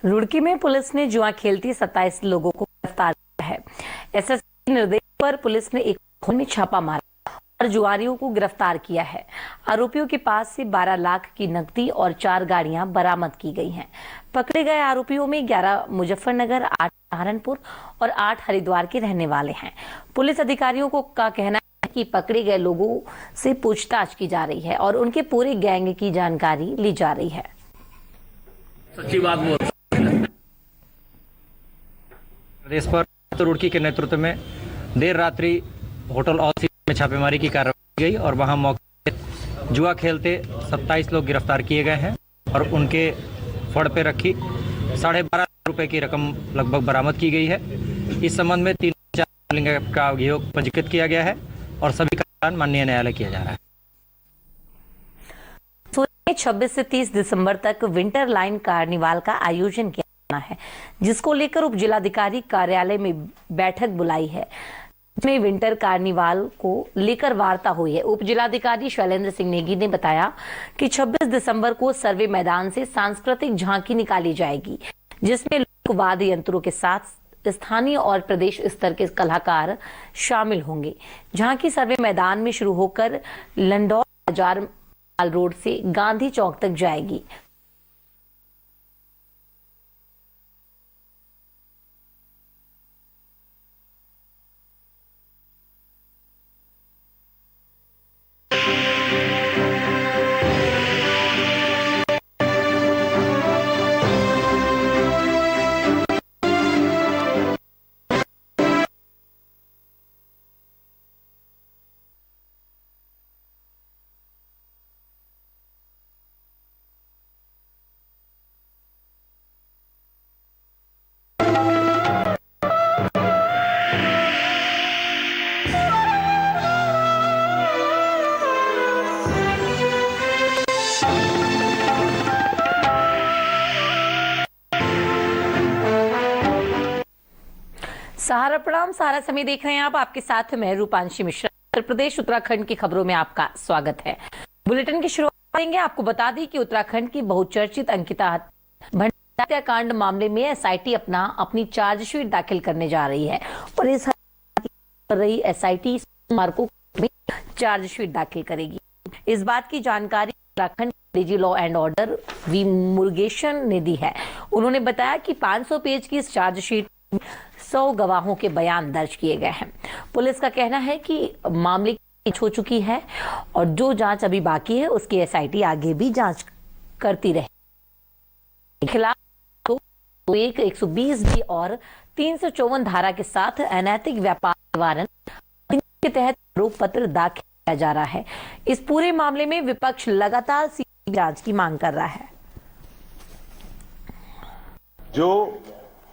रुड़की में पुलिस ने जुआ खेलती 27 लोगों को गिरफ्तार किया है। एसएसपी निर्देश पर पुलिस ने एक खून में छापा मारा और जुआरियों को गिरफ्तार किया है। आरोपियों के पास से 12 लाख की नकदी और 4 गाड़ियां बरामद की गई हैं। पकड़े गए आरोपियों में 11 मुजफ्फरनगर, 8 सहारनपुर और 8 हरिद्वार के रहने वाले हैं। पुलिस अधिकारियों का कहना है कि पकड़े गए लोगों से पूछताछ की जा रही है और उनके पूरे गैंग की जानकारी ली जा रही है। सच्ची बात बोल प्रदेश पर रुड़की के नेतृत्व में देर रात्रि होटल और में छापेमारी की कार्रवाई की गई और वहां मौके जुआ खेलते 27 लोग गिरफ्तार किए गए हैं और उनके फड़ पे रखी 12.5 लाख रुपए की रकम लगभग बरामद की गई है। इस संबंध में 3 का अभियोग पंजीकृत किया गया है और सभी का माननीय न्यायालय किया जा रहा है। 26 से 30 दिसंबर तक विंटर लाइन कार्निवाल का आयोजन किया जाना है, जिसको लेकर उप जिलाधिकारी कार्यालय में बैठक बुलाई है, जिसमें विंटर कार्निवाल को लेकर वार्ता हुई है। उप जिलाधिकारी शैलेंद्र सिंह नेगी ने बताया कि 26 दिसंबर को सर्वे मैदान से सांस्कृतिक झांकी निकाली जाएगी, जिसमें लोक वाद्य यंत्रों के साथ स्थानीय और प्रदेश स्तर के कलाकार शामिल होंगे। झांकी सर्वे मैदान में शुरू होकर लंडौर बाजार रोड से गांधी चौक तक जाएगी। सहारा प्रणाम, सहारा समय देख रहे हैं आप। आपके साथ मैं रूपांशी मिश्रा। उत्तर प्रदेश उत्तराखंड की खबरों में आपका स्वागत है। बुलेटिन की शुरुआत करेंगे। आपको बता दी कि उत्तराखंड की बहुचर्चित अंकिता हत्याकांड मामले में एसआईटी अपनी चार्जशीट दाखिल करने जा रही है और इस कर रही एसआईटी सोमवार को चार्जशीट दाखिल करेगी। इस बात की जानकारी Uttarakhand DG law and order V Murugesan ने दी है। उन्होंने बताया कि 500 पेज की इस चार्जशीट 100 गवाहों के बयान दर्ज किए गए हैं। पुलिस का कहना है कि मामले की जांच हो चुकी है और जो जांच अभी बाकी है उसकी एसआईटी आगे भी जांच करती रहे। खिलाफ 120 डी और 354 धारा के साथ अनैतिक व्यापार निवारण के तहत आरोप पत्र दाखिल किया जा रहा है। इस पूरे मामले में विपक्ष लगातार सीबीआई जांच की मांग कर रहा है। जो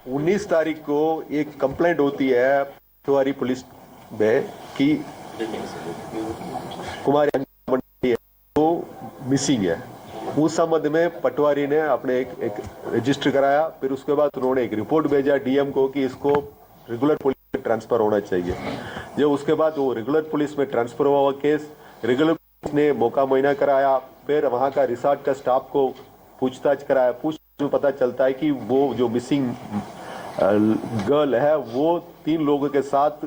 19 तारीख को एक कंप्लेंट होती है पटवारी पुलिस में कि कुमारी मंडी है वो मिसिंग है। उस संबंध में पटवारी ने अपने एक रजिस्टर कराया। फिर उसके बाद उन्होंने एक रिपोर्ट भेजा डीएम को कि इसको रेगुलर पुलिस में ट्रांसफर होना चाहिए। जो उसके बाद वो रेगुलर पुलिस में ट्रांसफर हुआ केस रेगुलर पुलिस ने मौका मुआयना कराया। फिर वहां का रिसोर्ट का स्टाफ को पूछताछ कराया। पूछताछ में पता चलता है कि वो जो मिसिंग गर्ल है वो 3 लोगों के साथ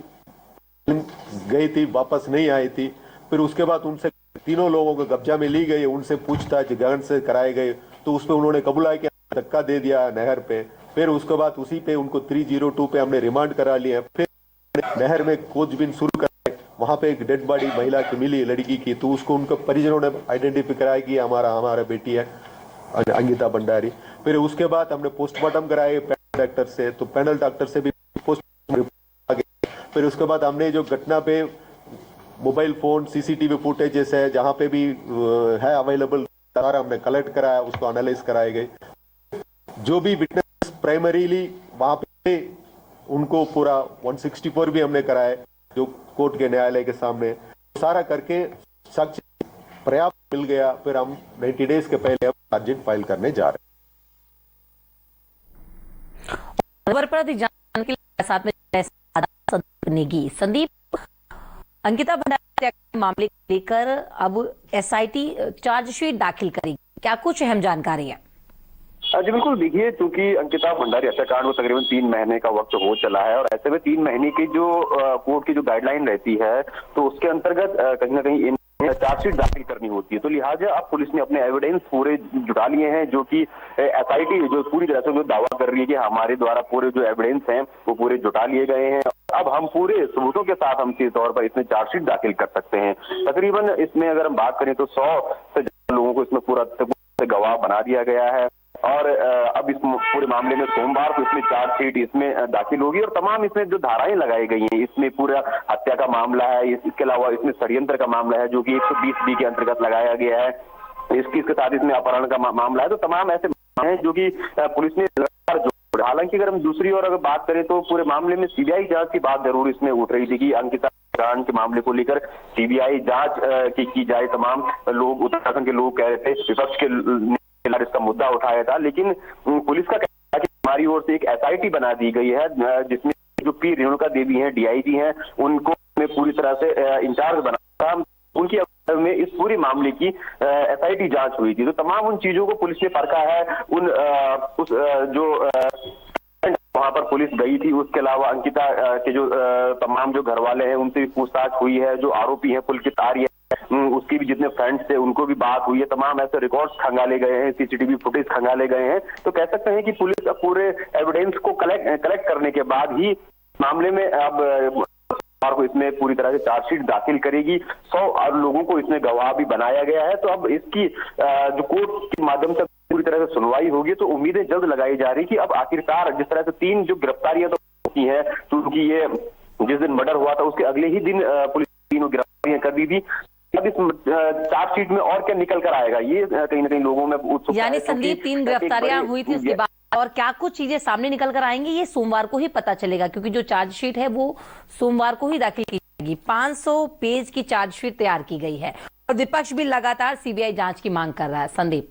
गई थी, वापस नहीं आई थी। फिर उसके बाद उनसे 3 लोगों को कब्जा में ली गई, उनसे पूछताछ गहन से कराए गए तो उस पर उन्होंने कबूला किया, धक्का दे दिया नहर पे। फिर उसके बाद उसी पे उनको 302 पे हमने रिमांड करा लिया। फिर नहर में खोजबीन शुरू कराई। वहां पे एक डेड बॉडी महिला की मिली, लड़की की, तो उसको उनको परिजनों ने आइडेंटिफाई कराया कि हमारा बेटी है अंकिता भंडारी। फिर उसके बाद हमने पोस्टमार्टम कराए डॉक्टर से, तो पैनल डॉक्टर से भी पोस्टमार्टम रिपोर्ट आ गई। फिर उसके बाद हमने जो घटना पे मोबाइल फोन सीसीटीवी फुटेजेस है जहां पे भी है अवेलेबल सारा हमने कलेक्ट कराया, उसको एनालाइज कराए गए। जो भी विटनेस प्राइमरीली वहां पे उनको पूरा 164 भी हमने कराए जो कोर्ट के न्यायालय के सामने। सारा करके साक्ष्य पर्याप्त मिल गया। फिर हम 90 डेज के पहले चार्जशीट फाइल करने जा रहे हैं। पर अधिक जानकारी के लिए साथ में नेगी संदीप, अंकिता भंडारी मामले को लेकर अब एसआईटी चार्जशीट दाखिल करेगी, क्या कुछ अहम जानकारी है? जी बिल्कुल, देखिए चूंकि अंकिता भंडारी हत्याकांड को तकरीबन 3 महीने का वक्त हो चला है और ऐसे में 3 महीने की जो कोर्ट की जो गाइडलाइन रहती है तो उसके अंतर्गत कहीं ना कहीं चार्जशीट दाखिल करनी होती है। तो लिहाजा अब पुलिस ने अपने एविडेंस पूरे जुटा लिए हैं, जो कि एसआईटी जो पूरी तरह से जो दावा कर रही है कि हमारे द्वारा पूरे जो एविडेंस हैं वो पूरे जुटा लिए गए हैं। अब हम पूरे सबूतों के साथ हम के तौर पर इसमें चार्जशीट दाखिल कर सकते हैं। तकरीबन इसमें अगर हम बात करें तो 100 से ज्यादा लोगों को इसमें पूरा गवाह बना दिया गया है और अब इस पूरे मामले में सोमवार को इसमें चार्जशीट इसमें दाखिल होगी और तमाम इसमें जो धाराएं लगाई गई हैं, इसमें पूरा हत्या का मामला है, इसके अलावा इसमें षड्यंत्र का मामला है जो कि 120 बी के अंतर्गत लगाया गया है, इसके साथ इसमें अपहरण का मामला है। तो तमाम ऐसे मामले हैं जो कि पुलिस ने हालांकि अगर हम दूसरी ओर अगर बात करें तो पूरे मामले में सीबीआई जांच की बात जरूर इसमें उठ रही थी कि अंकिता कांड के मामले को लेकर सीबीआई जांच की जाए। तमाम लोग उत्तराखंड के लोग कह रहे थे, विपक्ष के इसका मुद्दा उठाया था, लेकिन पुलिस का कहना है कि हमारी ओर से एक एसआईटी बना दी गई है जिसमें जो पी रेणुका देवी हैं, डीआईजी हैं, उनको पूरी तरह से इंचार्ज बना था। उनकी में इस पूरे मामले की एसआईटी जांच हुई थी। तो तमाम उन चीजों को पुलिस ने परखा है। वहां पर पुलिस गई थी, उसके अलावा अंकिता के जो तमाम जो घर वाले हैं उनसे भी पूछताछ हुई है, जो आरोपी है पुलकित आर्य उसकी भी जितने फ्रेंड्स थे उनको भी बात हुई है, तमाम ऐसे रिकॉर्ड्स खंगाले गए हैं, सीसीटीवी फुटेज खंगाले गए हैं। तो कह सकते हैं कि पुलिस पूरे एविडेंस को कलेक्ट करने के बाद ही मामले में अब को इसमें पूरी तरह से चार्जशीट दाखिल करेगी। 100 लोगों को इसमें गवाह भी बनाया गया है। तो अब इसकी जो कोर्ट के माध्यम से पूरी तरह से सुनवाई होगी तो उम्मीदें जल्द लगाई जा रही कि अब आखिरकार जिस तरह से 3 जो गिरफ्तारियां तो होती हैं, क्योंकि ये जिस दिन मर्डर हुआ था उसके अगले ही दिन पुलिस 3 गिरफ्तारियां कर दी थी। अब इस चार्जशीट में और क्या निकल कर आएगा, ये कहीं ना कहीं लोगों में उत्सुकता है। यानी संदीप 3 गिरफ्तारियां हुई थी उसके बाद और क्या कुछ चीजें सामने निकल कर आएंगी ये सोमवार को ही पता चलेगा, क्योंकि जो चार्जशीट है वो सोमवार को ही दाखिल की जाएगी। 500 पेज की चार्जशीट तैयार की गई है और विपक्ष भी लगातार सीबीआई जांच की मांग कर रहा है। संदीप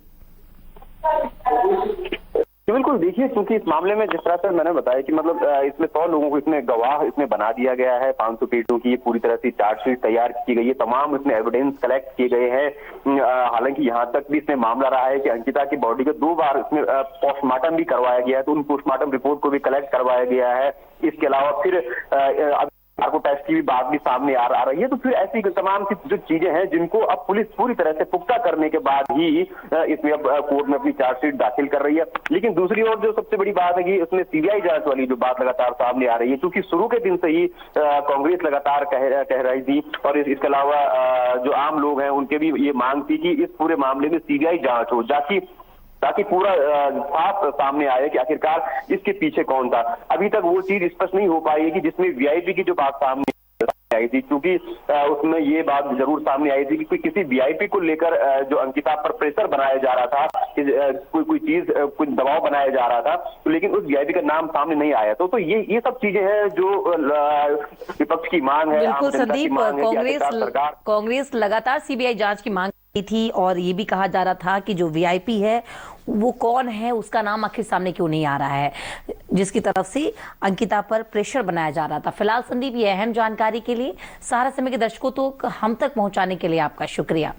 बिल्कुल, देखिए क्योंकि इस मामले में जिस तरह से मैंने बताया कि मतलब इसमें 100 लोगों को इसमें गवाह इसमें बना दिया गया है, 500 पेजों की पूरी तरह से चार्जशीट तैयार की गई है, तमाम इसमें एविडेंस कलेक्ट किए गए हैं। हालांकि यहाँ तक भी इसमें मामला रहा है कि अंकिता की बॉडी को 2 बार इसमें पोस्टमार्टम भी करवाया गया है, तो उन पोस्टमार्टम रिपोर्ट को भी कलेक्ट करवाया गया है। इसके अलावा फिर नार्को टेस्ट की भी बात भी सामने आ रही है। तो फिर ऐसी तमाम सी जो चीजें हैं जिनको अब पुलिस पूरी तरह से पुख्ता करने के बाद ही इसमें अब कोर्ट में अपनी चार्जशीट दाखिल कर रही है। लेकिन दूसरी ओर जो सबसे बड़ी बात है कि इसमें सीबीआई जांच वाली जो बात लगातार सामने आ रही है, क्योंकि शुरू के दिन से ही कांग्रेस लगातार कह रही थी और इसके अलावा जो आम लोग हैं उनके भी ये मांग थी कि इस पूरे मामले में सीबीआई जांच हो ताकि पूरा साफ सामने आए कि आखिरकार इसके पीछे कौन था। अभी तक वो चीज स्पष्ट नहीं हो पाई है कि जिसमें वीआईपी की जो बात सामने आई थी, क्योंकि उसमें ये बात जरूर सामने आई थी कि किसी वीआईपी को लेकर जो अंकिता पर प्रेशर बनाया जा रहा था, कोई चीज कोई दबाव बनाया जा रहा था, तो लेकिन उस वीआईपी का नाम सामने नहीं आया। तो ये सब चीजें हैं जो विपक्ष की मांग है। बिल्कुल संदीप, कांग्रेस लगातार सीबीआई जांच की मांग थी और ये भी कहा जा रहा था कि जो वीआईपी है वो कौन है, उसका नाम आखिर सामने क्यों नहीं आ रहा है, जिसकी तरफ से अंकिता पर प्रेशर बनाया जा रहा था। फिलहाल संदीप, ये अहम जानकारी के लिए सहारा समय के दर्शकों तो हम तक पहुंचाने के लिए आपका शुक्रिया।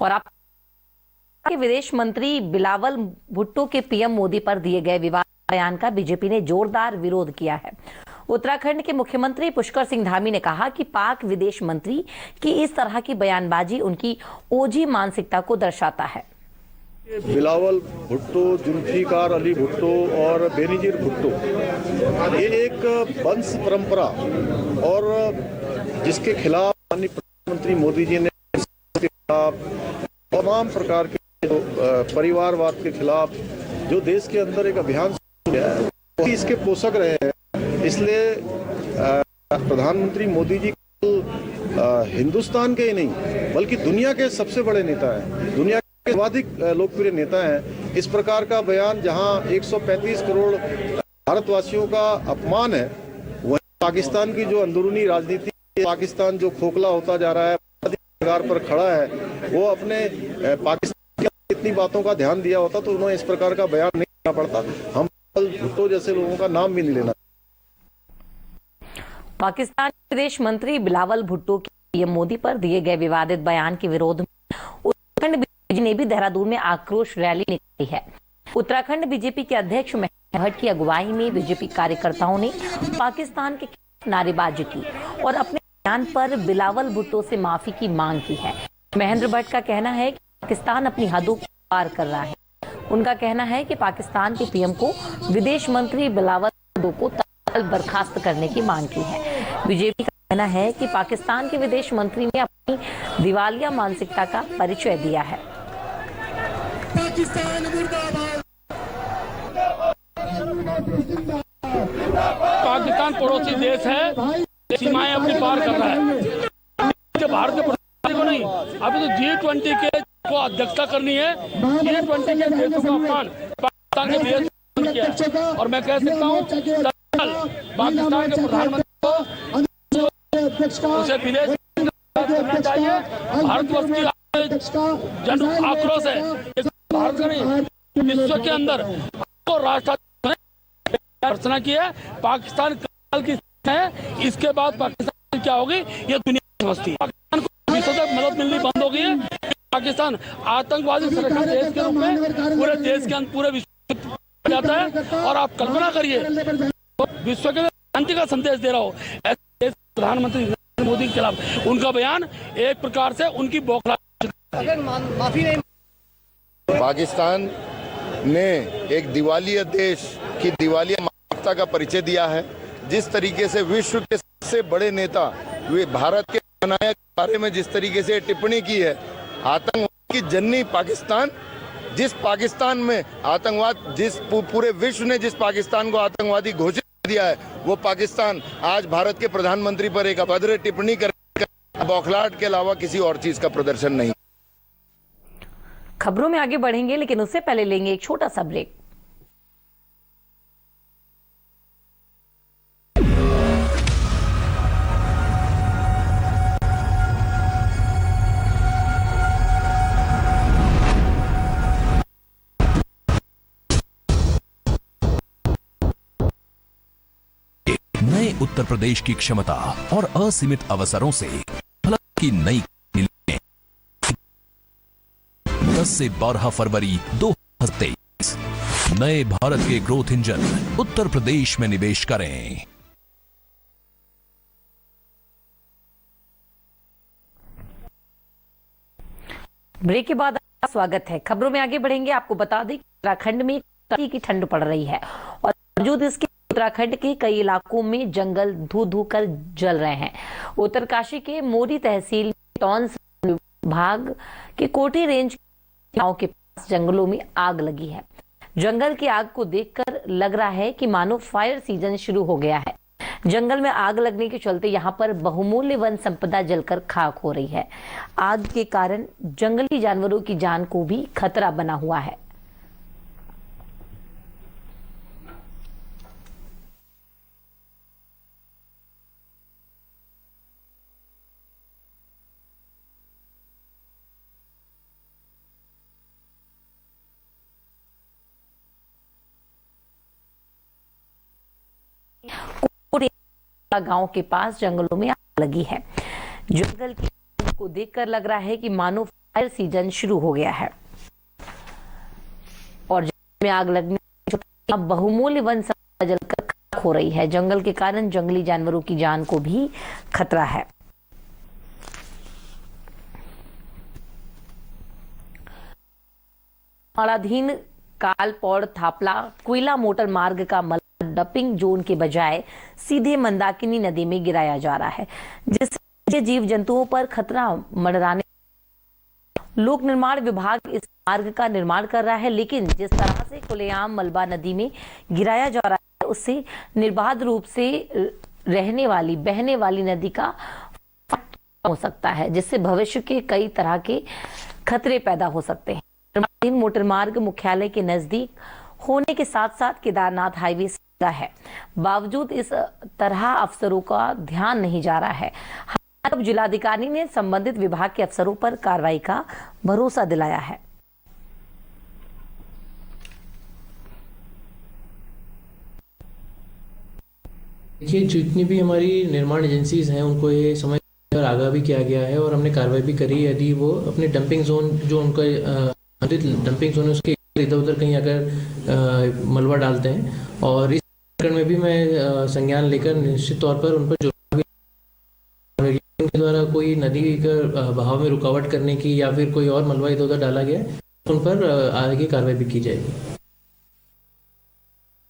और आप विदेश मंत्री बिलावल भुट्टो के पीएम मोदी पर दिए गए विवादित बयान का बीजेपी ने जोरदार विरोध किया है। उत्तराखंड के मुख्यमंत्री पुष्कर सिंह धामी ने कहा कि पाक विदेश मंत्री की इस तरह की बयानबाजी उनकी ओझी मानसिकता को दर्शाता है। बिलावल भुट्टो, जुल्फिकार अली भुट्टो और बेनजीर भुट्टो ये एक वंश परंपरा और जिसके खिलाफ माननीय प्रधानमंत्री मोदी जी ने के खिलाफ तमाम प्रकार के परिवारवाद के खिलाफ जो देश के अंदर एक अभियान शुरू किया है, वो इसके पोषक रहे हैं। इसलिए प्रधानमंत्री मोदी जी हिंदुस्तान के ही नहीं बल्कि दुनिया के सबसे बड़े नेता हैं, दुनिया के सर्वाधिक लोकप्रिय नेता हैं। इस प्रकार का बयान जहां 135 करोड़ भारतवासियों का अपमान है, वहीं पाकिस्तान की जो अंदरूनी राजनीति, पाकिस्तान जो खोखला होता जा रहा है, सरकार पर खड़ा है, वो अपने पाकिस्तान की इतनी बातों का ध्यान दिया होता तो उन्हें इस प्रकार का बयान नहीं करना पड़ता। हम भुट्टो जैसे लोगों का नाम भी नहीं लेना। पाकिस्तान के विदेश मंत्री बिलावल भुट्टो के पीएम मोदी पर दिए गए विवादित बयान के विरोध में उत्तराखंड बीजेपी ने भी देहरादून में आक्रोश रैली निकाली है। उत्तराखंड बीजेपी के अध्यक्ष महेंद्र भट्ट की अगुवाई में बीजेपी कार्यकर्ताओं ने पाकिस्तान के खिलाफ नारेबाजी की और अपने बयान पर बिलावल भुट्टो से माफी की मांग की है। महेंद्र भट्ट का कहना है कि पाकिस्तान अपनी हदों को पार कर रहा है। उनका कहना है कि पाकिस्तान के पीएम को विदेश मंत्री बिलावल भुट्टो को तत्काल बर्खास्त करने की मांग की है। बीजेपी का कहना है कि पाकिस्तान के विदेश मंत्री ने अपनी दिवालिया मानसिकता का परिचय दिया है। पाकिस्तान पड़ोसी देश है, सीमाएं अपनी पार कर रहा है। भारत के प्रधानमंत्री को नहीं, अभी तो G20 के को अध्यक्षता करनी है। G20 के देशों का अपमान पाकिस्तान के देश ने किया है। और मैं कह सकता हूँ पाकिस्तान के प्रधानमंत्री को उसे विदेश करना चाहिए। भारतवर्ष की जन आक्रोश है, भारत का नहीं विश्व के अंदर राष्ट्र रचना की है। पाकिस्तान काल की है, इसके बाद पाकिस्तान क्या होगी ये दुनिया समझती है। पाकिस्तान को विश्व से मदद मिलनी बंद हो गई है। पाकिस्तान आतंकवादी संगठन देश के रूप में पूरे देश के अंदर पूरे विश्व में जाता है। और आप कल्पना करिए विश्व के शांति का संदेश दे रहा हो ऐसे प्रधानमंत्री नरेंद्र मोदी के खिलाफ उनका बयान एक प्रकार से उनकी बौखला। पाकिस्तान ने एक दिवालिया देश की दिवालिया मानसिकता का परिचय दिया है। जिस तरीके से विश्व के सबसे बड़े नेता वे भारत के बनाए के बारे में जिस तरीके से टिप्पणी की है, आतंकवाद की जननी पाकिस्तान, जिस पाकिस्तान में आतंकवाद जिस पूरे विश्व ने जिस पाकिस्तान को आतंकवादी घोषित दिया है, वो पाकिस्तान आज भारत के प्रधानमंत्री पर एक अभद्र टिप्पणी कर बौखलाहट के अलावा किसी और चीज का प्रदर्शन नहीं। खबरों में आगे बढ़ेंगे, लेकिन उससे पहले लेंगे एक छोटा सा ब्रेक। नए उत्तर प्रदेश की क्षमता और असीमित अवसरों से फलक की नई 10 से 12 फरवरी 2023 नए भारत के ग्रोथ इंजन उत्तर प्रदेश में निवेश करें। ब्रेक के बाद आपका स्वागत है। खबरों में आगे बढ़ेंगे। आपको बता दें कि उत्तराखंड में कड़ाके की ठंड पड़ रही है और बावजूद इसके उत्तराखंड के कई इलाकों में जंगल धू धू कर जल रहे हैं। उत्तरकाशी के मोरी तहसील टॉन्स विभाग के कोठी रेंज गांव के पास जंगलों में आग लगी है। जंगल की आग को देखकर लग रहा है कि मानो फायर सीजन शुरू हो गया है। जंगल में आग लगने के चलते यहां पर बहुमूल्य वन संपदा जलकर खाक हो रही है। आग के कारण जंगली जानवरों की जान को भी खतरा बना हुआ है। गांव के पास जंगलों में आग लगी है। जंगल की आग को देखकर लग रहा है कि मानो फायर सीजन शुरू हो गया है और जंगल में आग लगने से बहुमूल्य वन संपदा जलकर खाक हो रही है। जंगल के कारण जंगली जानवरों की जान को भी खतरा है। निर्माणाधीन कालपौड़ थापला कोयला मोटर मार्ग का डंपिंग जोन के बजाय सीधे मंदाकिनी नदी में गिराया जा रहा है, जिससे जीव जंतुओं पर खतरा मंडराने। लोक निर्माण विभाग इस मार्ग का निर्माण कर रहा है, लेकिन जिस तरह से खुलेआम मलबा नदी में गिराया जा रहा है उससे निर्बाध रूप से बहने वाली नदी का हो सकता है, जिससे भविष्य के कई तरह के खतरे पैदा हो सकते हैं। निर्माणाधीन मोटर मार्ग मुख्यालय के नजदीक होने के साथ साथ केदारनाथ हाईवे है। बावजूद इस तरह अफसरों का ध्यान नहीं जा रहा है। अब जिलाधिकारी ने संबंधित विभाग के अफसरों पर कार्रवाई का भरोसा दिलाया है। देखिए, जितनी भी हमारी निर्माण एजेंसीज हैं उनको ये समय पर आगाह भी किया गया है और हमने कार्रवाई भी करी। यदि वो अपने डंपिंग जोन जो उनका डंपिंग जोन है उसके इधर उधर कहीं अगर मलबा डालते हैं, और इस प्रकरण में भी मैं संज्ञान लेकर निश्चित तौर पर उन पर जुर्माना भी उनके द्वारा कोई नदी का बहाव में रुकावट करने की या फिर कोई और मलबा इधर उधर डाला गया है, उन पर आगे कार्रवाई भी की जाएगी।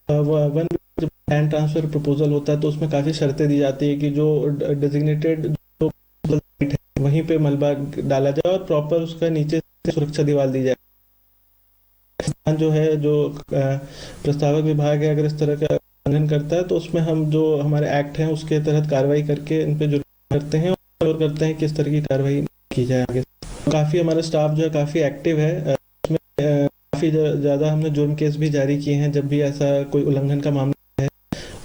वन लैंड ट्रांसफर प्रपोजल होता है तो उसमें काफ़ी शर्तें दी जाती है कि जो डेजिग्नेटेड जो है वहीं पे मलबा डाला जाए और प्रॉपर उसका नीचे से सुरक्षा दीवार दी जाए। जो है जो प्रस्तावक विभाग है अगर इस तरह का उल्लंघन करता है तो उसमें हम जो हमारे एक्ट हैं उसके तहत कार्रवाई करके इन पे जुर्माना करते हैं और करते हैं किस तरह की कार्रवाई की जाए आगे। काफ़ी हमारा स्टाफ जो है काफ़ी एक्टिव है, उसमें काफ़ी ज़्यादा हमने जुर्म केस भी जारी किए हैं जब भी ऐसा कोई उल्लंघन का मामला है,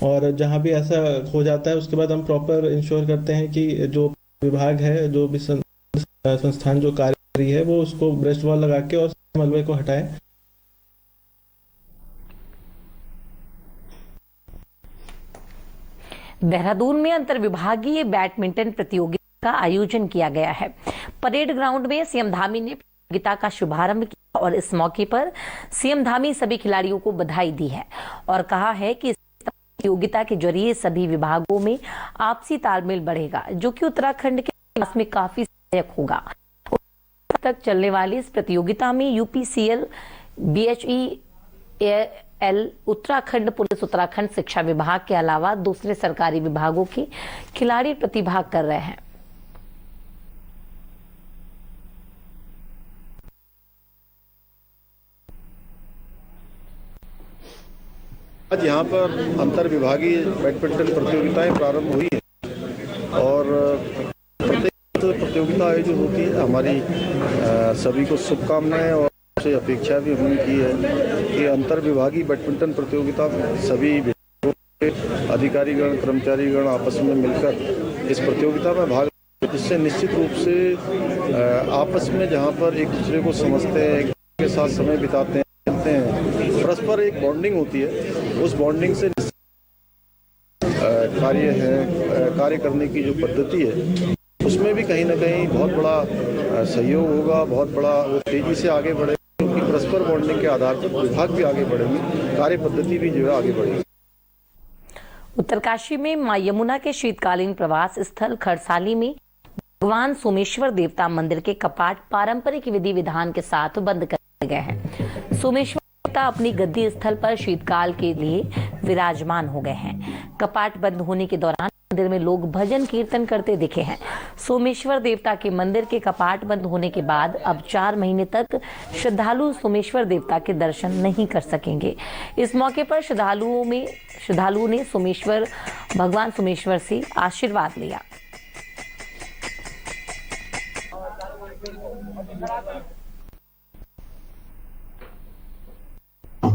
और जहां भी ऐसा हो जाता है उसके बाद हम प्रॉपर इंश्योर करते हैं कि जो विभाग है, जो भी संस्थान जो कार्य कर रही है, वो उसको ब्रेस्ट वॉल लगा के और मलबे को हटाए। देहरादून में अंतरविभागीय बैडमिंटन प्रतियोगिता का आयोजन किया गया है। परेड ग्राउंड में सीएम धामी ने प्रतियोगिता का शुभारंभ किया और इस मौके पर सीएम धामी सभी खिलाड़ियों को बधाई दी है और कहा है कि इस प्रतियोगिता के जरिए सभी विभागों में आपसी तालमेल बढ़ेगा, जो कि उत्तराखंड के विकास में काफी सहायक होगा। तक चलने वाली इस प्रतियोगिता में UPCL, BHEL, Uttarakhand police, Uttarakhand शिक्षा विभाग के अलावा दूसरे सरकारी विभागों के खिलाड़ी प्रतिभाग कर रहे हैं। आज यहाँ पर अंतर विभागीय बैडमिंटन प्रतियोगिताएं प्रारंभ हुई हैं और प्रत्येक प्रतियोगिता आयोजित होती है। हमारी सभी को शुभकामनाएं और से अपेक्षा भी हमने की है कि अंतर विभागीय बैडमिंटन प्रतियोगिता में सभी विभागों के अधिकारीगण, कर्मचारीगण आपस में मिलकर इस प्रतियोगिता में भाग लें, जिससे निश्चित रूप से आपस में जहाँ पर एक दूसरे को समझते हैं, एक दूसरे के साथ समय बिताते हैं, खेलते हैं, परस्पर एक बॉन्डिंग होती है। उस बॉन्डिंग से कार्य करने की जो पद्धति है उसमें भी कहीं ना कहीं बहुत बड़ा सहयोग होगा, बहुत बड़ा वो तेजी से आगे बढ़े, क्योंकि परस्पर बॉन्डिंग के आधार पर विभाग भी आगे बढ़ेंगे, कार्य पद्धति भी जो है आगे बढ़ेगी। उत्तरकाशी में मां यमुना के शीतकालीन प्रवास स्थल खरसाली में भगवान सोमेश्वर देवता मंदिर के कपाट पारंपरिक विधि विधान के साथ बंद कर दिए गए हैं। सोमेश्वर देवता अपनी गद्दी स्थल पर शीतकाल के लिए विराजमान हो गए हैं। कपाट बंद होने के दौरान मंदिर में लोग भजन कीर्तन करते दिखे हैं। सोमेश्वर देवता के मंदिर के कपाट बंद होने के बाद अब 4 महीने तक श्रद्धालु सोमेश्वर देवता के दर्शन नहीं कर सकेंगे। इस मौके पर श्रद्धालुओं ने भगवान सोमेश्वर से आशीर्वाद लिया।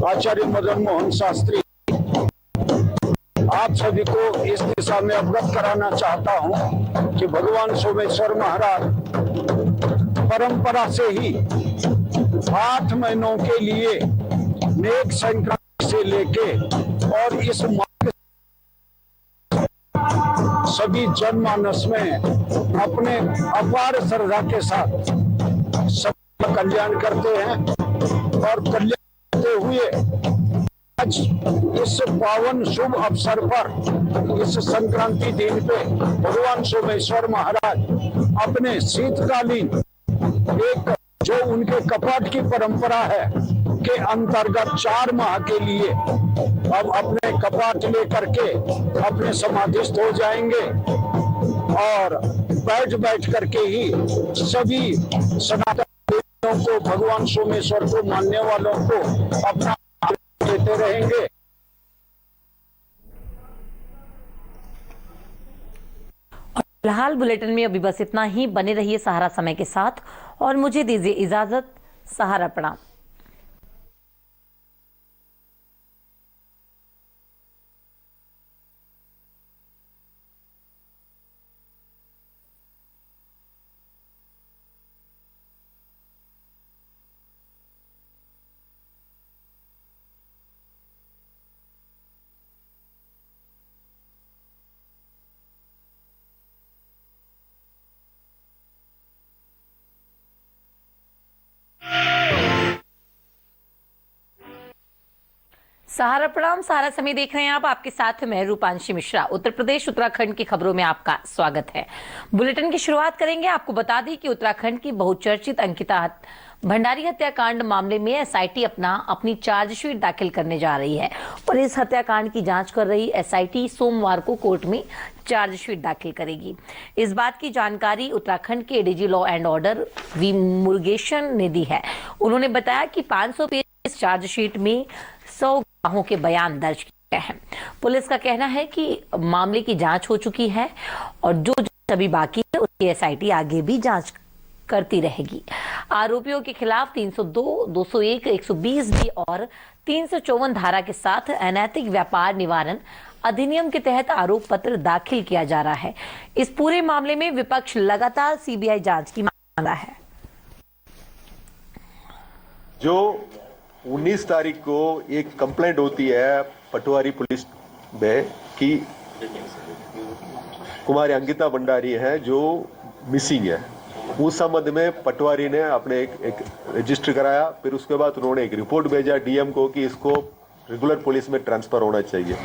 आचार्य मदन मोहन शास्त्री आप सभी को इस दिशा में अवगत कराना चाहता हूं कि भगवान सोमेश्वर महाराज परंपरा से ही 8 महीनों के लिए मेघ संक्रांति से लेके और इस सभी जनमानस में अपने अपार श्रद्धा के साथ सबका कल्याण करते हैं और कल्याण करते हुए आज इस पावन शुभ अवसर पर इस संक्रांति दिन पे भगवान सोमेश्वर महाराज अपने शीतकालीन एक जो उनके कपाट की परंपरा है के अंतर्गत 4 माह के लिए अब अपने कपाट लेकर के अपने समाधिस्थ हो जाएंगे और बैठ करके ही सभी सनातन को, भगवान सोमेश्वर को मानने वालों को अपना देते रहेंगे। फिलहाल बुलेटिन में अभी बस इतना ही। बने रहिए सहारा समय के साथ और मुझे दीजिए इजाजत। सहारा प्रणाम। सहारा प्रणाम, सहारा समय देख रहे हैं आप। आपके साथ मैं रूपांशी मिश्रा। उत्तर प्रदेश उत्तराखंड की खबरों में आपका स्वागत है। बुलेटिन की शुरुआत करेंगे। आपको बता दें कि उत्तराखंड की बहुचर्चित अंकिता भंडारी हत्याकांड मामले में एसआईटी अपनी चार्जशीट दाखिल करने जा रही है और इस हत्याकांड की जांच कर रही एसआईटी सोमवार को कोर्ट में चार्जशीट दाखिल करेगी। इस बात की जानकारी उत्तराखंड के ADG law and order V Murugesan ने दी है। उन्होंने बताया कि 500 पेज इस चार्जशीट में 100 गवाहों के बयान दर्ज किए गए हैं। पुलिस का कहना है कि मामले की जांच हो चुकी है और जो अभी बाकी है उसकी एसआईटी आगे भी जांच करती रहेगी। आरोपियों के खिलाफ 302, 201, 120 बी और 354 धारा के साथ अनैतिक व्यापार निवारण अधिनियम के तहत आरोप पत्र दाखिल किया जा रहा है। इस पूरे मामले में विपक्ष लगातार सीबीआई जांच की मांग कर रहा है। जो 19 तारीख को एक कंप्लेंट होती है पटवारी पुलिस में कि कुमारी अंकिता भंडारी है जो मिसिंग है, उस संबंध में पटवारी ने अपने एक रजिस्टर कराया। फिर उसके बाद उन्होंने एक रिपोर्ट भेजा डीएम को कि इसको रेगुलर पुलिस में ट्रांसफर होना चाहिए।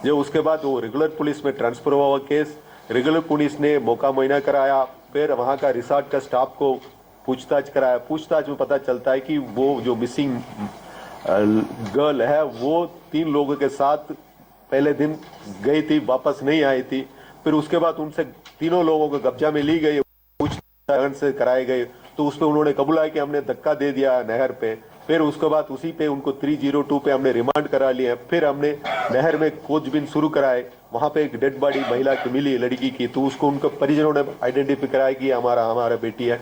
जो उसके बाद वो रेगुलर पुलिस में ट्रांसफर हुआ केस रेगुलर पुलिस ने मौका मुआयना कराया। फिर वहां का रिसोर्ट का स्टाफ को पूछताछ कराया। पूछताछ में पता चलता है कि वो जो मिसिंग गर्ल है वो 3 लोगों के साथ पहले दिन गई थी, वापस नहीं आई थी। फिर उसके बाद उनसे 3 लोगों को कब्जा में ली गई, पूछताछ से कराए गए तो उस पर उन्होंने कबूला कि हमने धक्का दे दिया नहर पे। फिर उसके बाद उसी पे उनको 302 पे हमने रिमांड करा लिया। फिर हमने नहर में खोजबीन शुरू कराए। वहां पे एक डेड बॉडी महिला की मिली, लड़की की, तो उसको उनके परिजनों ने आइडेंटिफाई कराया कि हमारा बेटी है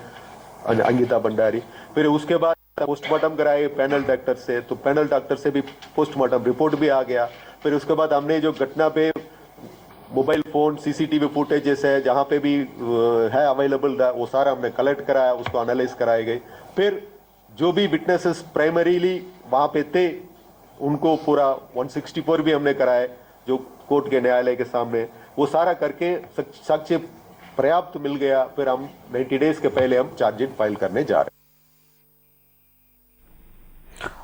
अंकिता भंडारी। फिर उसके बाद पोस्टमार्टम कराए पैनल डॉक्टर से, तो पैनल डॉक्टर से भी पोस्टमार्टम रिपोर्ट भी आ गया। फिर उसके बाद हमने जो घटना पे मोबाइल फोन सीसीटीवी फुटेजेस है जहां पे भी है अवेलेबल वो सारा हमने कलेक्ट कराया, उसको एनालाइज कराए गए। फिर जो भी विटनेसेस प्राइमरीली वहां पे थे उनको पूरा 164 भी हमने कराए जो कोर्ट के न्यायालय के सामने, वो सारा करके साक्ष्य पर्याप्त मिल गया। फिर हम 90 डेज के पहले हम चार्जशीट फाइल करने जा रहे हैं।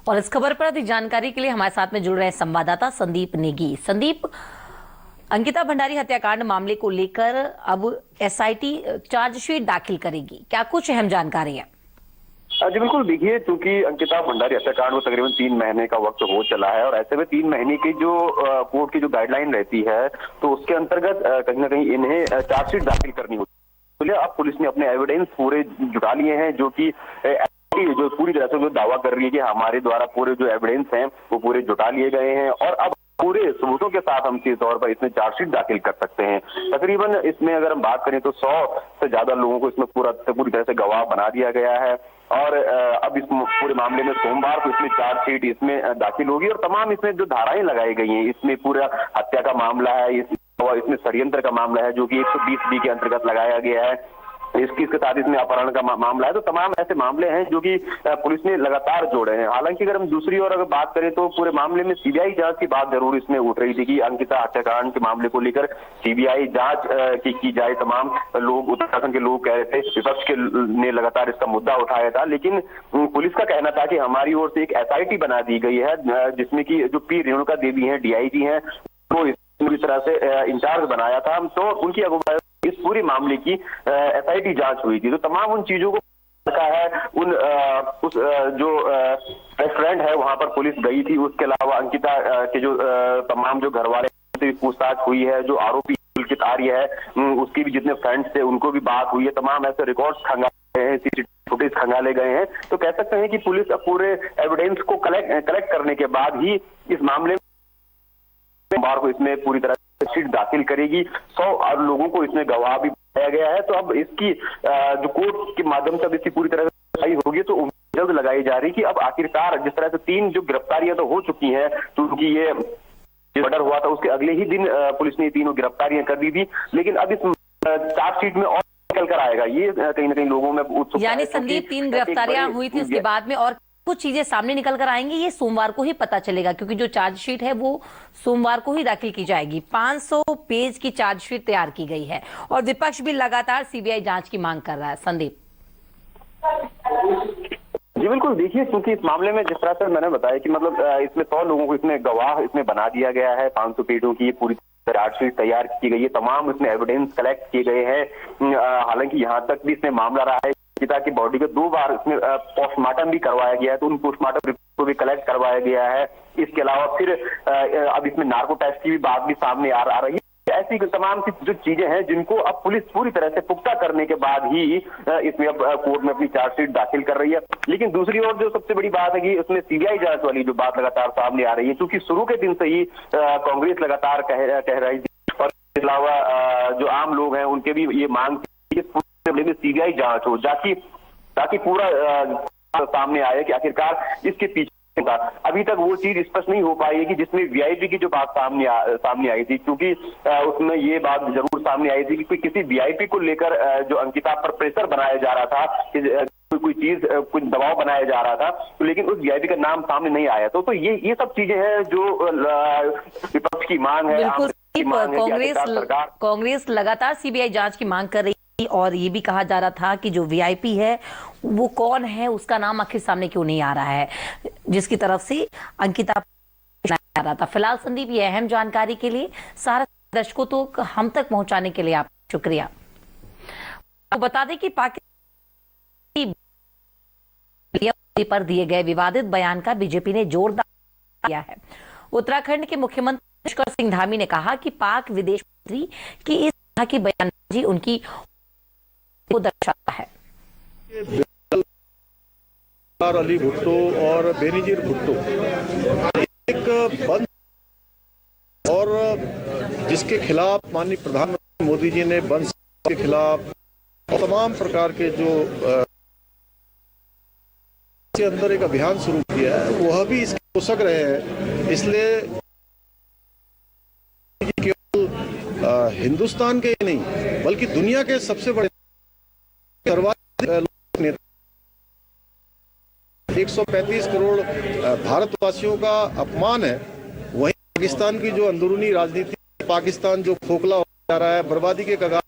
और इस खबर पर अधिक जानकारी के लिए हमारे साथ में जुड़ रहे हैं संवाददाता संदीप नेगी। संदीप, अंकिता भंडारी हत्याकांड मामले को लेकर अब एसआईटी चार्जशीट दाखिल करेगी, क्या कुछ अहम जानकारी है? जी बिल्कुल, देखिए क्योंकि अंकिता भंडारी हत्याकांड को तकरीबन 3 महीने का वक्त हो चला है और ऐसे में 3 महीने की जो कोर्ट की जो गाइडलाइन रहती है तो उसके अंतर्गत कहीं ना कहीं इन्हें चार्जशीट दाखिल करनी होती है। अब पुलिस ने अपने एविडेंस पूरे जुटा लिए हैं जो कि जो पूरी तरह से जो दावा कर रही है कि हमारे द्वारा पूरे जो एविडेंस हैं वो पूरे जुटा लिए गए हैं और अब पूरे सबूतों के साथ हम सीधे तौर पर इसमें चार्जशीट दाखिल कर सकते हैं। तकरीबन इसमें अगर हम बात करें तो 100 से ज्यादा लोगों को इसमें पूरी तरह से गवाह बना दिया गया है और अब इस पूरे मामले में सोमवार को इसमें चार्जशीट इसमें दाखिल होगी और तमाम इसमें जो धाराएं लगाई गई हैं, इसमें पूरा हत्या का मामला है, इसमें षड्यंत्र का मामला है जो कि 120 बी के अंतर्गत लगाया गया है, इसके साथ इसमें अपहरण का मामला है। तो तमाम ऐसे मामले हैं जो कि पुलिस ने लगातार जोड़े हैं। हालांकि अगर हम दूसरी ओर अगर बात करें तो पूरे मामले में सीबीआई जांच की बात जरूर इसमें उठ रही थी कि अंकिता हत्याकांड के मामले को लेकर सीबीआई जांच की जाए। तमाम लोग उत्तराखंड के लोग कह रहे थे, विपक्ष ने लगातार इसका मुद्दा उठाया था, लेकिन पुलिस का कहना था कि हमारी ओर से एक एसआईटी बना दी गई है जिसमें की जो पी रेणुका देवी है डीआईजी है वो पूरी तरह से इंचार्ज बनाया था, तो उनकी अगुवाई इस पूरे मामले की एसआईटी जांच हुई थी। तो तमाम उन चीजों को है उस जो रेस्टोरेंट है वहां पर पुलिस गई थी। उसके अलावा अंकिता के जो तमाम जो घर वाले से पूछताछ हुई है, जो आरोपी पुलकित आर्य है उसके भी जितने फ्रेंड्स थे उनको भी बात हुई है, तमाम ऐसे रिकॉर्ड्स खंगाले हैं, सीसीटीवी फुटेज खंगाले गए हैं। तो कह सकते हैं कि पुलिस अब पूरे एविडेंस को कलेक्ट करने के बाद ही इस मामले में सोमवार को इसमें पूरी तरह से शीट दाखिल करेगी। 100 लोगों को इसमें गवाह भी बनाया गया है। तो अब इसकी जो कोर्ट के माध्यम से अब इसकी पूरी तरह से होगी तो जल्द लगाई जा रही कि अब आखिरकार जिस तरह से 3 जो गिरफ्तारियां तो हो चुकी हैं, तो उनकी ये मर्डर हुआ था उसके अगले ही दिन पुलिस ने 3 गिरफ्तारियां कर दी थी, लेकिन अब इस चार्जशीट में और निकल कर आएगा। ये कहीं ना कहीं लोगों में उत्सुकता, यानी संदीप 3 गिरफ्तारियां हुई थी उसके बाद में और कुछ चीजें सामने निकल कर आएंगी, ये सोमवार को ही पता चलेगा क्योंकि जो चार्जशीट है वो सोमवार को ही दाखिल की जाएगी। 500 पेज की चार्जशीट तैयार की गई है और विपक्ष भी लगातार सीबीआई जांच की मांग कर रहा है। संदीप जी जी बिल्कुल, देखिए क्योंकि इस मामले में जिस तरह से मैंने बताया कि मतलब इसमें 100 लोगों को इसमें गवाह इसमें बना दिया गया है, 500 पेजों की पूरी चार्जशीट तैयार की गई है, तमाम इसमें एविडेंस कलेक्ट किए गए हैं। हालांकि यहाँ तक भी इसमें मामला रहा है पिता की बॉडी को 2 बार इसमें पोस्टमार्टम भी करवाया गया है, तो उन पोस्टमार्टम रिपोर्ट को भी कलेक्ट करवाया गया है। इसके अलावा फिर अब इसमें नार्को टेस्ट की भी बात भी सामने आ रही है। ऐसी तमाम सी जो चीजें हैं जिनको अब पुलिस पूरी तरह से पुख्ता करने के बाद ही इसमें अब कोर्ट में अपनी चार्जशीट दाखिल कर रही है। लेकिन दूसरी ओर जो सबसे बड़ी बात है कि उसमें सीबीआई जांच वाली जो बात लगातार सामने आ रही है, क्योंकि शुरू के दिन से ही कांग्रेस लगातार कह रही थी और इसके अलावा जो आम लोग हैं उनके भी ये मांग थी कि इस मामले में सीबीआई जांच हो, ताकि पूरा सामने आए कि आखिरकार इसके पीछे था। अभी तक वो चीज स्पष्ट नहीं हो पाई है कि जिसमें वीआईपी की जो बात सामने आई थी, क्योंकि उसमें ये बात जरूर सामने आई थी कि किसी वीआईपी को लेकर जो अंकिता पर प्रेशर बनाया जा रहा था कि कोई चीज कुछ दबाव बनाया जा रहा था, तो लेकिन उस वीआईपी का नाम सामने नहीं आया। तो ये सब चीजें हैं जो विपक्ष की मांग है। कांग्रेस लगातार सीबीआई जांच की मांग कर रही और ये भी कहा जा रहा था कि जो वीआईपी है वो कौन है, उसका नाम आखिर सामने क्यों नहीं आ रहा है, जिसकी तरफ से अंकिता आ रहा था। फिलहाल संदीप, ये अहम जानकारी के लिए सारा दर्शकों तो हम तक पहुंचाने के लिए आपका शुक्रिया। आपको बता दें कि पाकिस्तान पर दिए गए विवादित बयान का बीजेपी ने जोरदार किया है। उत्तराखंड के मुख्यमंत्री पुष्कर सिंह धामी ने कहा कि पाक विदेश मंत्री की इस तरह की बयानबाजी उनकी को दर्शाता है। अली भुट्टो और बेनजीर भुट्टो एक बंद और जिसके खिलाफ माननीय प्रधानमंत्री मोदी जी ने बंद के खिलाफ तमाम प्रकार के जो के अंदर एक अभियान शुरू किया है, वह भी इसके पोषक रहे हैं। इसलिए केवल हिंदुस्तान के ही नहीं बल्कि दुनिया के सबसे बड़े सर्वाधिक नेता 135 करोड़ भारतवासियों का अपमान है। वहीं पाकिस्तान की जो अंदरूनी राजनीति, पाकिस्तान जो खोखला हो जा रहा है, बर्बादी के कगार,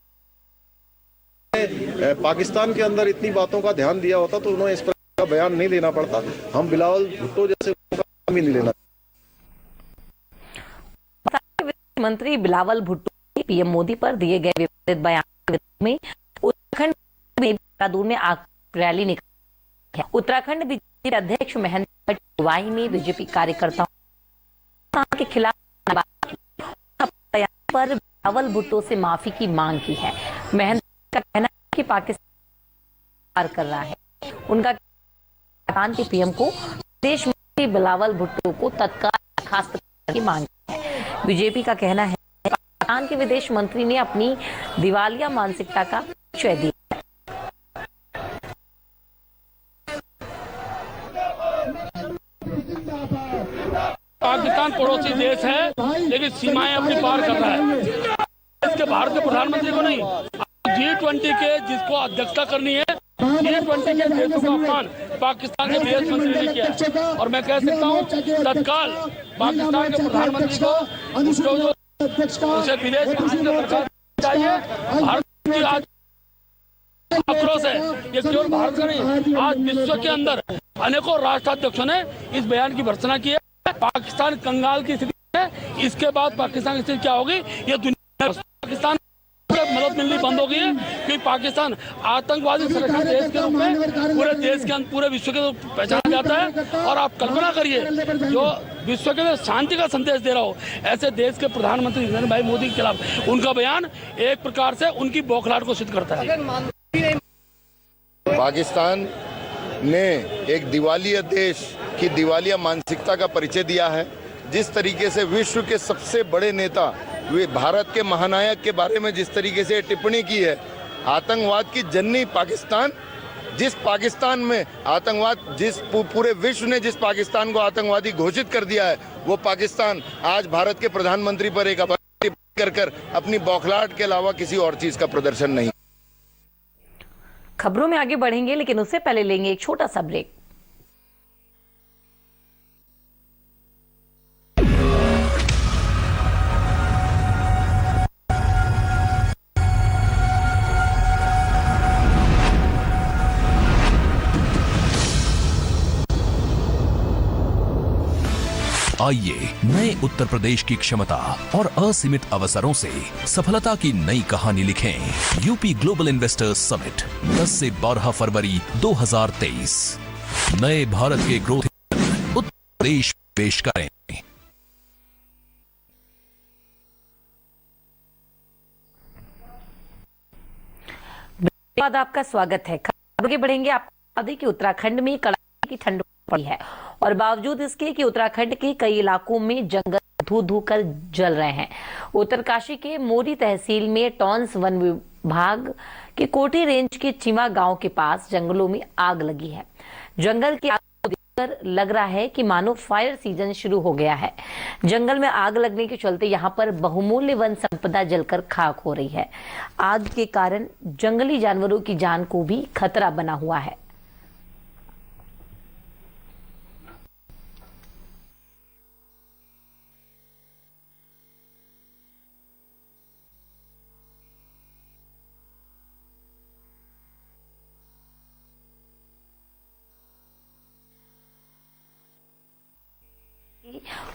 पाकिस्तान के अंदर इतनी बातों का ध्यान दिया होता तो उन्हें इस प्रकार का बयान नहीं देना पड़ता। हम बिलावल भुट्टो जैसे नाम ही नहीं लेना। मंत्री बिलावल भुट्टो ने पीएम मोदी पर दिए गए विवादित बयान में उत्तराखंड में देहरादून में रैली निकाली। उत्तराखंड बीजेपी अध्यक्ष महेंद्र अगुवाई में बीजेपी कार्यकर्ताओं के खिलाफ बयान पर बिलावल भुट्टो से माफी की मांग की है। महेंद्र का कहना है कि पाकिस्तान कर रहा है। उनका पाकिस्तान के पीएम को विदेश मंत्री बिलावल भुट्टो को तत्काल बर्खास्त करने की मांग की है। बीजेपी का कहना है कि पाकिस्तान के विदेश मंत्री ने अपनी दिवालिया मानसिकता का परिचय दिया। पाकिस्तान पड़ोसी देश है, लेकिन सीमाएं अपनी पार कर रहा है। इसके भारत के प्रधानमंत्री को नहीं, G20 के जिसको अध्यक्षता करनी है, G20 के देशों का अपमान पाकिस्तान के विदेश मंत्री ने किया। और मैं कह सकता हूँ तत्काल पाकिस्तान के प्रधानमंत्री को उसे विदेश मंत्री चाहिए। भारत की आज आक्रोश है, ये केवल भारत का नहीं, आज विश्व के अंदर अनेकों राष्ट्राध्यक्षों ने इस बयान की भर्त्सना की है। पाकिस्तान कंगाल की स्थिति है, इसके बाद पाकिस्तान की स्थिति क्या होगी ये दुनिया पाकिस्तान को मदद मिलनी बंद हो गई है, क्योंकि पाकिस्तान आतंकवादी संगठन देश के रूप में पूरे देश के अंदर पूरे विश्व के पहचाना जाता है। और आप कल्पना करिए जो विश्व के शांति का संदेश दे रहा हो, ऐसे देश के प्रधानमंत्री नरेंद्र भाई मोदी के खिलाफ उनका बयान एक प्रकार से उनकी बौखलाहट को सिद्ध करता है। पाकिस्तान ने एक दिवालिया देश की दिवालिया मानसिकता का परिचय दिया है। जिस तरीके से विश्व के सबसे बड़े नेता वे भारत के महानायक के बारे में जिस तरीके से टिप्पणी की है, आतंकवाद की जननी पाकिस्तान, जिस पाकिस्तान में आतंकवाद, जिस पूरे विश्व ने जिस पाकिस्तान को आतंकवादी घोषित कर दिया है, वो पाकिस्तान आज भारत के प्रधानमंत्री पर एक कर अपनी बौखलाहट के अलावा किसी और चीज का प्रदर्शन नहीं। खबरों में आगे बढ़ेंगे, लेकिन उससे पहले लेंगे एक छोटा सा ब्रेक। आइए नए उत्तर प्रदेश की क्षमता और असीमित अवसरों से सफलता की नई कहानी लिखें। यूपी ग्लोबल इन्वेस्टर्स समिट 10 से 12 फरवरी 2023। नए भारत के ग्रोथ उत्तर प्रदेश पेश करें। बाद आपका स्वागत है। आगे बढ़ेंगे। आपको बता दें कि उत्तराखंड में कड़ाके की ठंड पड़ी है और बावजूद इसके कि उत्तराखंड के कई इलाकों में जंगल धू कर जल रहे हैं। उत्तरकाशी के मोरी तहसील में टॉन्स वन विभाग के कोटी रेंज के चिमा गांव के पास जंगलों में आग लगी है। जंगल की आग को देखकर लग रहा है कि मानो फायर सीजन शुरू हो गया है। जंगल में आग लगने के चलते यहां पर बहुमूल्य वन संपदा जलकर खाक हो रही है। आग के कारण जंगली जानवरों की जान को भी खतरा बना हुआ है।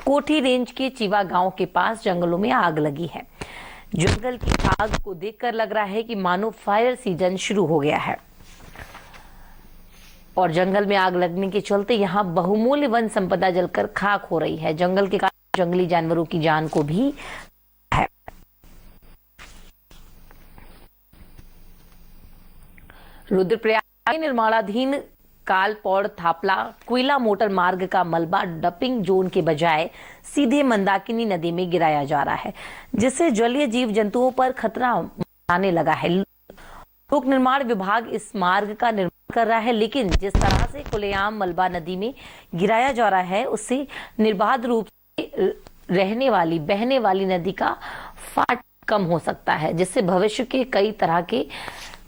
कोठी रेंज के चिवा गांव के पास जंगलों में आग लगी है। जंगल की आग को देखकर लग रहा है कि मानो फायर सीजन शुरू हो गया है और जंगल में आग लगने के चलते यहां बहुमूल्य वन संपदा जलकर खाक हो रही है। जंगल के कारण जंगली जानवरों की जान को भी है। रुद्रप्रयाग निर्माणाधीन कालपौड़ थापला कोयला मोटर मार्ग का मलबा डंपिंग जोन के बजाय सीधे मंदाकिनी नदी में गिराया जा रहा है, जिससे जलीय जीव जंतुओं पर खतरा आने लगा है। लोक निर्माण विभाग इस मार्ग का निर्माण कर रहा है, लेकिन जिस तरह से खुलेआम मलबा नदी में गिराया जा रहा है उससे निर्बाध रूप से बहने वाली नदी का फाट कम हो सकता है, जिससे भविष्य के कई तरह के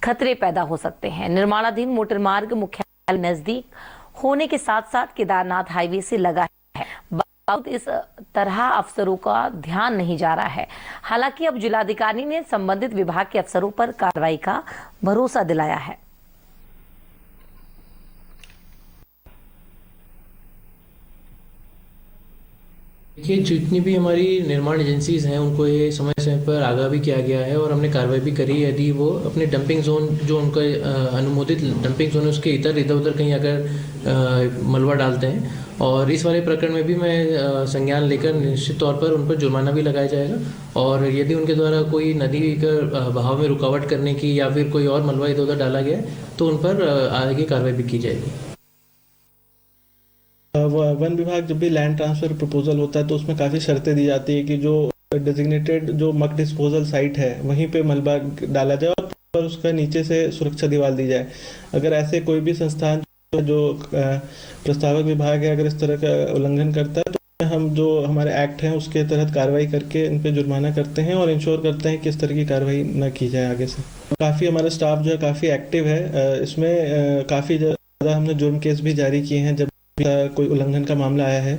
खतरे पैदा हो सकते हैं। निर्माणाधीन मोटर मार्ग मुख्यालय नजदीक होने के साथ साथ केदारनाथ हाईवे से लगा है। बहुत इस तरह अफसरों का ध्यान नहीं जा रहा है। हालांकि अब जिलाधिकारी ने संबंधित विभाग के अफसरों पर कार्रवाई का भरोसा दिलाया है। देखिए, जितनी भी हमारी निर्माण एजेंसीज हैं उनको ये समय समय पर आगाह भी किया गया है और हमने कार्रवाई भी करी। यदि वो अपने डंपिंग जोन जो उनका अनुमोदित डंपिंग जोन है उसके इधर उधर कहीं अगर मलबा डालते हैं, और इस वाले प्रकरण में भी मैं संज्ञान लेकर निश्चित तौर पर उन पर जुर्माना भी लगाया जाएगा। और यदि उनके द्वारा कोई नदी का बहाव में रुकावट करने की या फिर कोई और मलबा इधर उधर डाला गया तो उन पर आगे कार्रवाई भी की जाएगी। वन विभाग जब भी लैंड ट्रांसफर प्रपोजल होता है तो उसमें काफ़ी शर्तें दी जाती है कि जो डेजिग्नेटेड जो मक डिस्पोजल साइट है वहीं पे मलबा डाला जाए और उसका नीचे से सुरक्षा दीवार दी जाए। अगर ऐसे कोई भी संस्थान जो प्रस्तावक विभाग है अगर इस तरह का उल्लंघन करता है तो हम जो हमारे एक्ट हैं उसके तहत कार्रवाई करके इन पे जुर्माना करते हैं और इंश्योर करते हैं कि इस तरह की कार्रवाई न की जाए आगे से। काफ़ी हमारा स्टाफ जो है काफ़ी एक्टिव है। इसमें काफ़ी ज़्यादा हमने जुर्म केस भी जारी किए हैं जब कोई उल्लंघन का मामला आया है,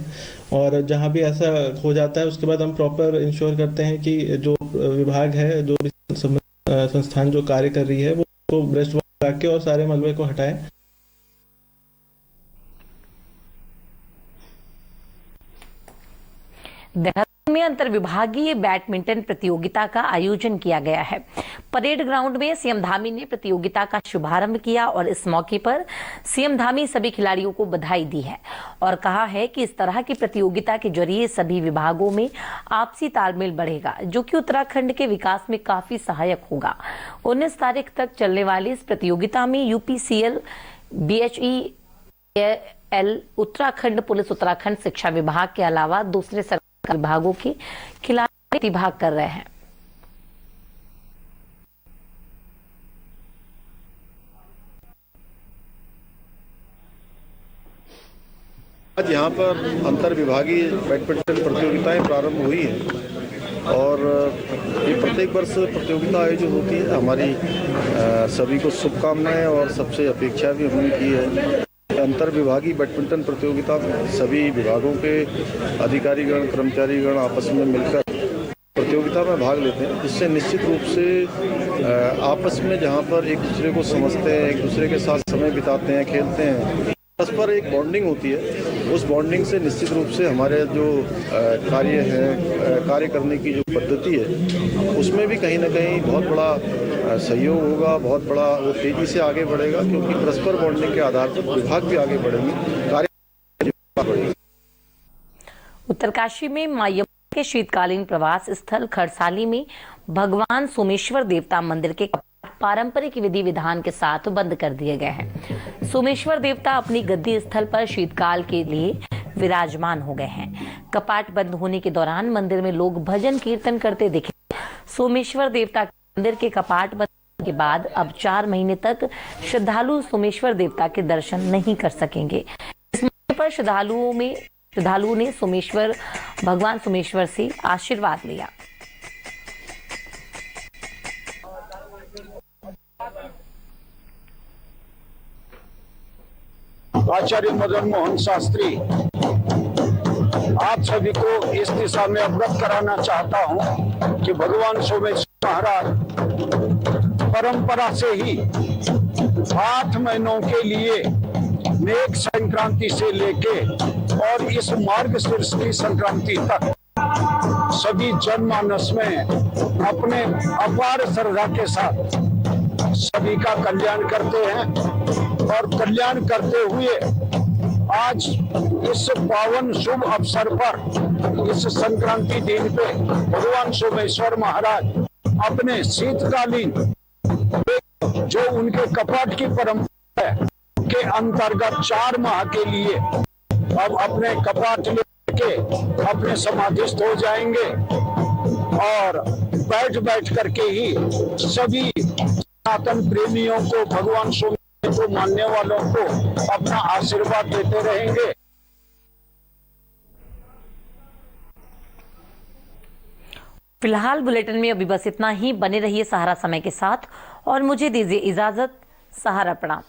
और जहां भी ऐसा हो जाता है उसके बाद हम प्रॉपर इंश्योर करते हैं कि जो विभाग है जो भी संस्थान जो कार्य कर रही है वो ब्रेस्ट लगा के और सारे मलबे को हटाए। देहरादून में अंतरविभागीय बैडमिंटन प्रतियोगिता का आयोजन किया गया है। परेड ग्राउंड में सीएम धामी ने प्रतियोगिता का शुभारंभ किया और इस मौके पर सीएम धामी सभी खिलाड़ियों को बधाई दी है और कहा है कि इस तरह की प्रतियोगिता के जरिए सभी विभागों में आपसी तालमेल बढ़ेगा, जो कि उत्तराखंड के विकास में काफी सहायक होगा। 19 तारीख तक चलने वाली इस प्रतियोगिता में UPCL, BHEL, Uttarakhand police, Uttarakhand शिक्षा विभाग के अलावा दूसरे सरकारी विभागों के खिलाड़ी प्रतिभाग कर रहे हैं। आज यहाँ पर अंतर विभागीय बैडमिंटन प्रतियोगिताएं प्रारंभ हुई हैं और ये प्रत्येक वर्ष प्रतियोगिता आयोजित होती है। हमारी सभी को शुभकामनाएं और सबसे अपेक्षा भी हमने की है। अंतर विभागीय बैडमिंटन प्रतियोगिता में सभी विभागों के अधिकारीगण, कर्मचारीगण आपस में मिलकर प्रतियोगिता में भाग लेते हैं, जिससे निश्चित रूप से आपस में जहाँ पर एक दूसरे को समझते हैं, एक दूसरे के साथ समय बिताते हैं, खेलते हैं, परस्पर एक बॉन्डिंग होती है उस बॉन्डिंग से निश्चित रूप से हमारे जो कार्य करने की जो पद्धति है उसमें भी कहीं ना कहीं बहुत बड़ा सहयोग होगा, बहुत बड़ा वो तेजी से आगे बढ़ेगा, क्योंकि परस्पर बॉन्डिंग के आधार पर विभाग भी आगे बढ़ेंगे, कार्य बढ़ेगी। उत्तरकाशी में मां यमुना के शीतकालीन प्रवास स्थल खरसाली में भगवान सोमेश्वर देवता मंदिर के पारंपरिक विधि विधान के साथ बंद कर दिए गए हैं। सोमेश्वर देवता अपनी गद्दी स्थल पर शीतकाल के लिए विराजमान हो गए हैं। कपाट बंद होने के दौरान मंदिर में लोग भजन कीर्तन करते दिखे। सोमेश्वर देवता के मंदिर के कपाट बंद होने के बाद अब 4 महीने तक श्रद्धालु सोमेश्वर देवता के दर्शन नहीं कर सकेंगे। इस मौके पर श्रद्धालुओं ने भगवान सोमेश्वर से आशीर्वाद लिया। आचार्य मदन मोहन शास्त्री आप सभी को इस दिशा में अवगत कराना चाहता हूं कि भगवान सोमेश्वर महाराज परंपरा से ही 8 महीनों के लिए मेघ संक्रांति से लेके और इस मार्गशीर्ष की संक्रांति तक सभी जनमानस में अपने अपार श्रद्धा के साथ सभी का कल्याण करते हैं और कल्याण करते हुए आज इस पावन शुभ अवसर पर इस संक्रांति दिन पे भगवान सोमेश्वर महाराज अपने शीतकालीन जो उनके कपाट की परंपरा है के अंतर्गत 4 माह के लिए अब अपने कपाट लेके अपने समाधिस्थ हो जाएंगे और बैठ करके ही सभी सनातन प्रेमियों को भगवान सोमेश्वर को मानने वालों को अपना आशीर्वाद देते रहेंगे। फिलहाल बुलेटिन में अभी बस इतना ही। बने रहिए सहारा समय के साथ और मुझे दीजिए इजाजत। सहारा प्रणाम।